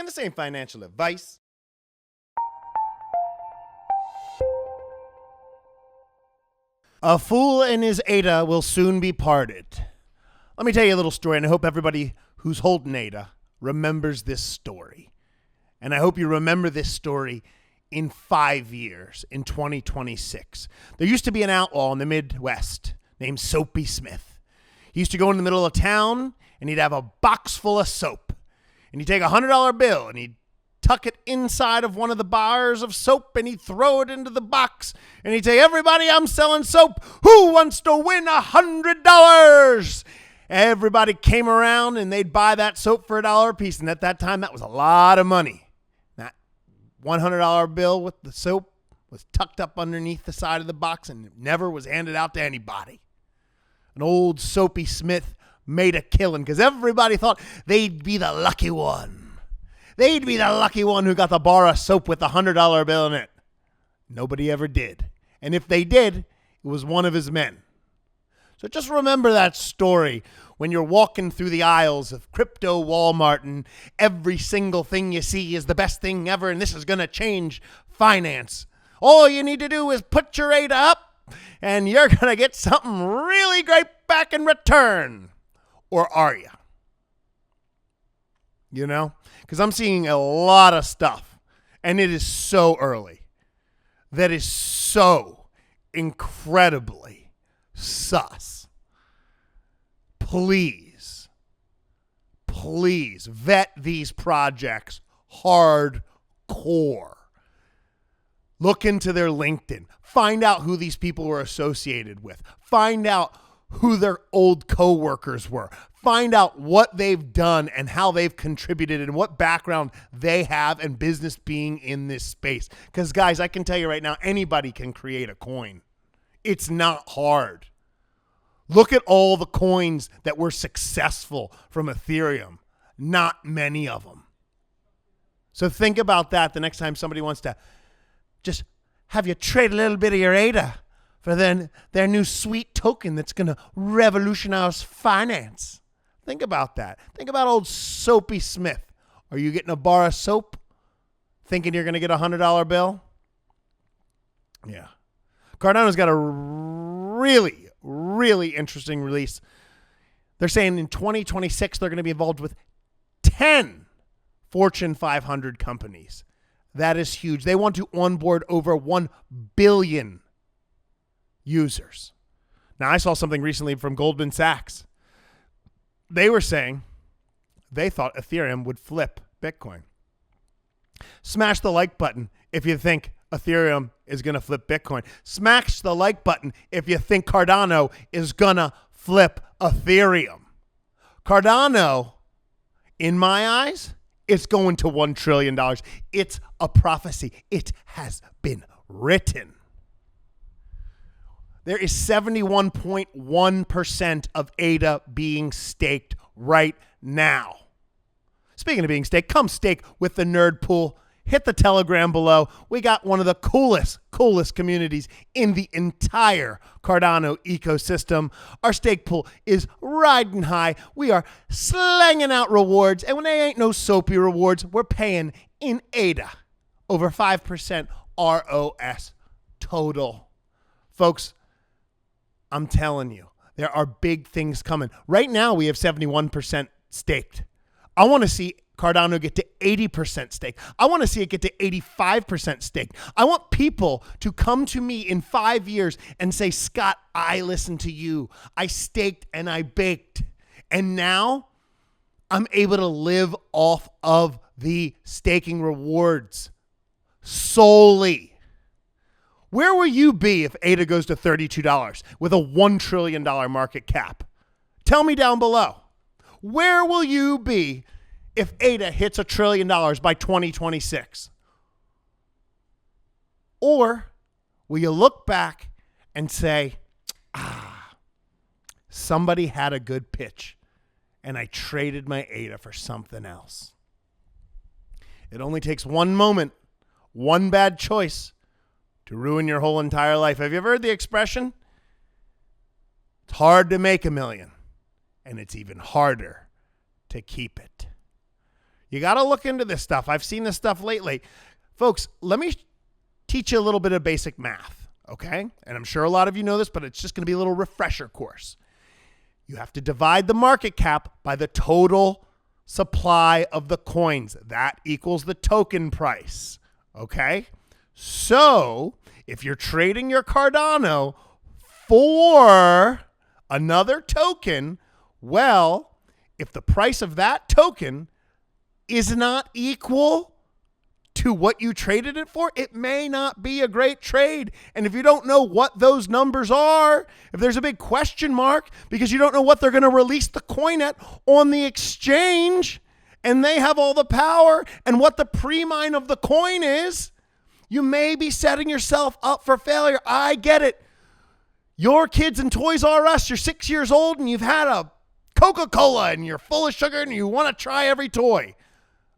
and this ain't financial advice. A fool and his ADA will soon be parted. Let me tell you a little story, and I hope everybody who's holding ADA remembers this story. And I hope you remember this story in 5 years, in 2026. There used to be an outlaw in the Midwest named Soapy Smith. He used to go in the middle of town, and he'd have a box full of soap. And he'd take a $100 bill, and he'd tuck it inside of one of the bars of soap, and he'd throw it into the box. And he'd say, everybody, I'm selling soap. Who wants to win $100? Everybody came around, and they'd buy that soap for $1 a piece. And at that time, that was a lot of money. That $100 bill with the soap was tucked up underneath the side of the box and never was handed out to anybody. An old Soapy Smith made a killing because everybody thought they'd be the lucky one. They'd be the lucky one who got the bar of soap with the $100 bill in it. Nobody ever did. And if they did, it was one of his men. So just remember that story when you're walking through the aisles of crypto Walmart and every single thing you see is the best thing ever and this is going to change finance. All you need to do is put your ADA up and you're going to get something really great back in return. Or are you? You know? Because I'm seeing a lot of stuff, and it is so early. That is so incredibly sus. Please vet these projects hardcore. Look into their LinkedIn. Find out who these people were associated with. Find out who their old coworkers were. Find out what they've done and how they've contributed and what background they have and business being in this space. Because, guys, I can tell you right now, anybody can create a coin. It's not hard. Look at all the coins that were successful from Ethereum. Not many of them. So think about that the next time somebody wants to just have you trade a little bit of your ADA for their new sweet token that's going to revolutionize finance. Think about that. Think about old Soapy Smith. Are you getting a bar of soap thinking you're going to get a $100 bill? Yeah. Cardano's got a really, really interesting release. They're saying in 2026, they're going to be involved with 10 Fortune 500 companies. That is huge. They want to onboard over 1 billion users. Now, I saw something recently from Goldman Sachs. They were saying they thought Ethereum would flip Bitcoin. Smash the like button if you think Ethereum is going to flip Bitcoin. Smash the like button if you think Cardano is going to flip Ethereum. Cardano, in my eyes, it's going to $1 trillion. It's a prophecy. It has been written. There is 71.1% of ADA being staked right now. Speaking of being staked, come stake with the Nerd Pool. Hit the Telegram below. We got one of the coolest communities in the entire Cardano ecosystem. Our stake pool is riding high. We are slanging out rewards. And when they ain't no soapy rewards, we're paying in ADA over 5% ROS total. Folks, I'm telling you, there are big things coming. Right now, we have 71% staked. I want to see Cardano get to 80% stake. I want to see it get to 85% stake. I want people to come to me in 5 years and say, Scott, I listened to you. I staked and I baked. And now I'm able to live off of the staking rewards solely. Where will you be if ADA goes to $32 with a $1 trillion market cap? Tell me down below. Where will you be if ADA hits $1 trillion by 2026? Or will you look back and say, somebody had a good pitch and I traded my ADA for something else? It only takes one moment, one bad choice to ruin your whole entire life. Have you ever heard the expression? It's hard to make $1 million, and it's even harder to keep it. You got to look into this stuff. I've seen this stuff lately. Folks, let me teach you a little bit of basic math, okay? And I'm sure a lot of you know this, but it's just going to be a little refresher course. You have to divide the market cap by the total supply of the coins. That equals the token price, okay? So if you're trading your Cardano for another token, well, if the price of that token is not equal to what you traded it for, it may not be a great trade. And if you don't know what those numbers are, if there's a big question mark because you don't know what they're going to release the coin at on the exchange, and they have all the power and what the pre-mine of the coin is, you may be setting yourself up for failure. I get it. Your kids in Toys R Us, you're 6 years old and you've had a Coca-Cola and you're full of sugar and you want to try every toy.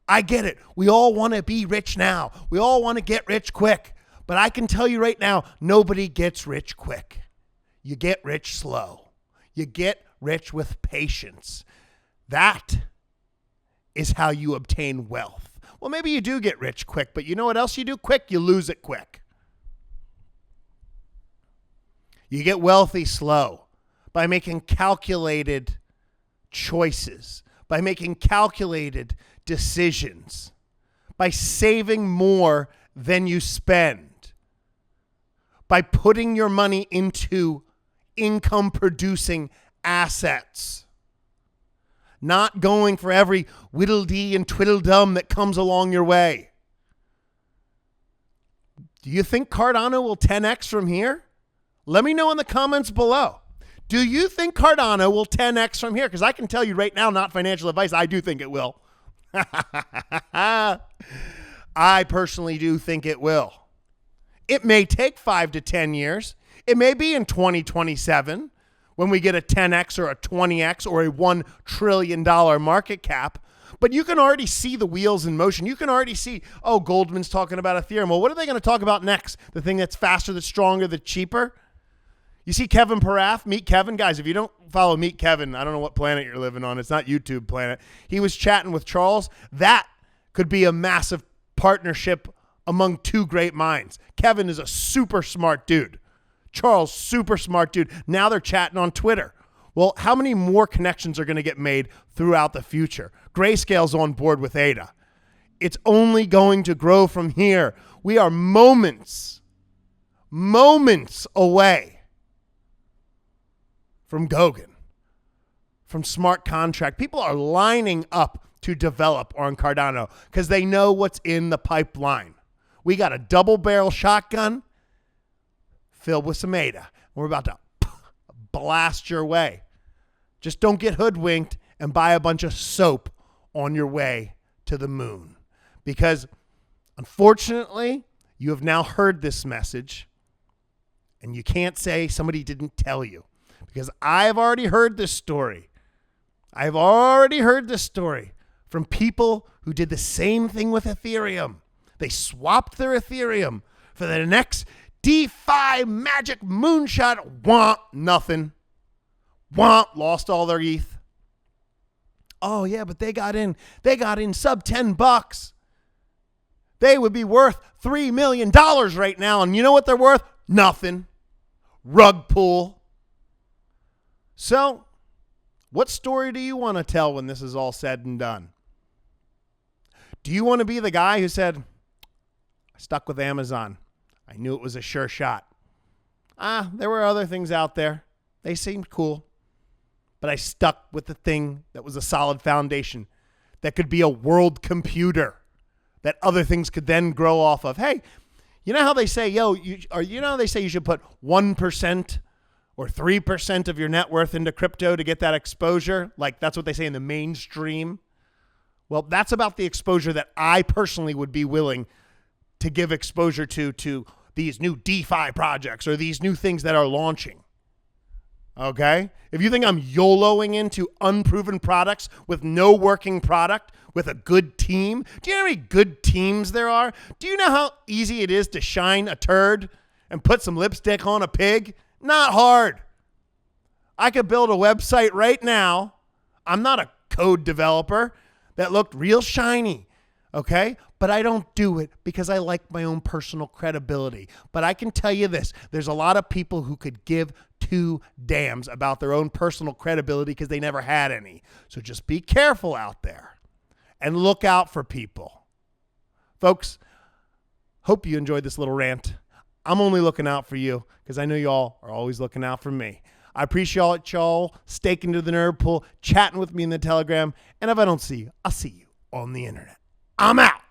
I get it. We all want to be rich now. We all want to get rich quick. But I can tell you right now, nobody gets rich quick. You get rich slow. You get rich with patience. That is how you obtain wealth. Well, maybe you do get rich quick, but you know what else you do quick? You lose it quick. You get wealthy slow by making calculated choices, by making calculated decisions, by saving more than you spend, by putting your money into income producing assets, not going for every whittle-dee and twiddle-dum that comes along your way. Do you think Cardano will 10x from here? Let me know in the comments below. Do you think Cardano will 10x from here? Because I can tell you right now, not financial advice, I do think it will. I personally do think it will. It may take 5 to 10 years. It may be in 2027 when we get a 10x or a 20x or a $1 trillion market cap. But you can already see the wheels in motion. You can already see, oh, Goldman's talking about Ethereum. Well, what are they going to talk about next? The thing that's faster, that's stronger, that's cheaper? You see Kevin Parath, Meet Kevin? Guys, if you don't follow Meet Kevin, I don't know what planet you're living on. It's not YouTube planet. He was chatting with Charles. That could be a massive partnership among two great minds. Kevin is a super smart dude. Charles, super smart dude. Now they're chatting on Twitter. Well, how many more connections are going to get made throughout the future? Grayscale's on board with ADA. It's only going to grow from here. We are moments away from Goguen, from smart contract. People are lining up to develop on Cardano because they know what's in the pipeline. We got a double barrel shotgun filled with some ADA. We're about to blast your way. Just don't get hoodwinked and buy a bunch of soap on your way to the moon. Because unfortunately, you have now heard this message and you can't say somebody didn't tell you. Because I've already heard this story. I've already heard this story from people who did the same thing with Ethereum. They swapped their Ethereum for the next DeFi magic moonshot. Want nothing. Want lost all their ETH. Oh yeah, but they got in sub $10. They would be worth $3 million right now. And you know what they're worth? Nothing. Rug pull. So, what story do you want to tell when this is all said and done? Do you want to be the guy who said, I stuck with Amazon. I knew it was a sure shot. There were other things out there. They seemed cool. But I stuck with the thing that was a solid foundation that could be a world computer that other things could then grow off of. Hey, you know how they say, you know how they say you should put 1% or 3% of your net worth into crypto to get that exposure? Like that's what they say in the mainstream. Well, that's about the exposure that I personally would be willing to give exposure to these new DeFi projects or these new things that are launching. Okay? If you think I'm YOLOing into unproven products with no working product, with a good team, do you know how many good teams there are? Do you know how easy it is to shine a turd and put some lipstick on a pig? Not hard. I could build a website right now. I'm not a code developer that looked real shiny. Okay? But I don't do it because I like my own personal credibility. But I can tell you this, there's a lot of people who could give two damns about their own personal credibility because they never had any. So just be careful out there and look out for people. Folks, hope you enjoyed this little rant. I'm only looking out for you because I know y'all are always looking out for me. I appreciate y'all staking to the nerd pool, chatting with me in the Telegram. And if I don't see you, I'll see you on the internet. I'm out.